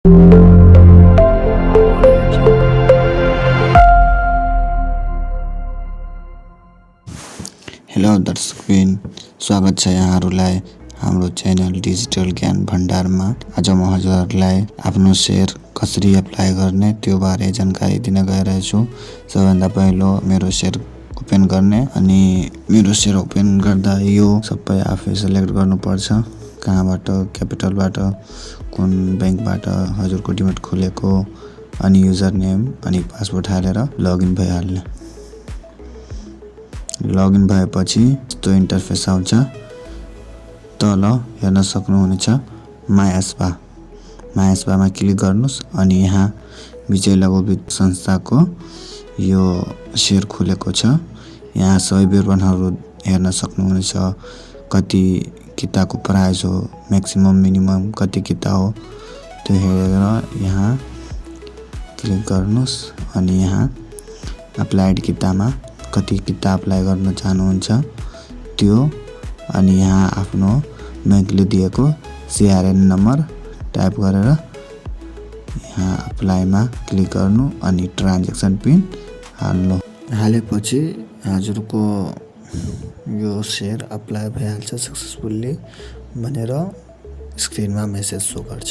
Hello दर्शकबिन, स्वागत छ यहाँहरूलाई हाम्रो च्यानल डिजिटल ज्ञान भण्डारमा। आज म हजुरहरूलाई आफ्नो सेयर कसरी एप्लाई गर्ने त्यो बारे जानकारी दिन गइरहेछु। सबैभन्दा पहिलो मेरो सेयर ओपन गर्ने अनि मेरो सेयर ओपन गर्दा यो सबै आफै सिलेक्ट गर्नुपर्छ। कहाँबाट, क्यापिटलबाट, कुन ब्याङ्कबाट हजुरको डिमेट खोलेको, अनि युजर नेम अनि पासवर्ड हालेर लगइन भइहाल्ने। लगइन भएपछि यस्तो इन्टरफेस आउँछ। तल हेर्न सक्नुहुनेछ मायास्पामा क्लिक गर्नुस् अनि यहाँ विजय लघु वित्त संस्थाको यो सेयर खुलेको छ। यहाँ सबै विवरणहरू हेर्न सक्नुहुनेछ। कति किताको प्राइस हो, म्याक्सिमम मिनिमम कति किता हो त्यो हेरेर यहाँ क्लिक गर्नुस् अनि यहाँ अप्लाइड कितामा कति किता अप्लाई गर्न चाहनुहुन्छ त्यो, अनि यहाँ आफ्नो ब्याङ्कले दिएको CRN नम्बर टाइप गरेर यहाँ अप्लाईमा क्लिक गर्नु अनि ट्रान्ज्याक्सन पिन हाल्नु। हालेपछि हजुरको यो सेयर अप्लाई भइहाल्छ सक्सेसफुल्ली भनेर स्क्रिनमा मेसेज सो गर्छ।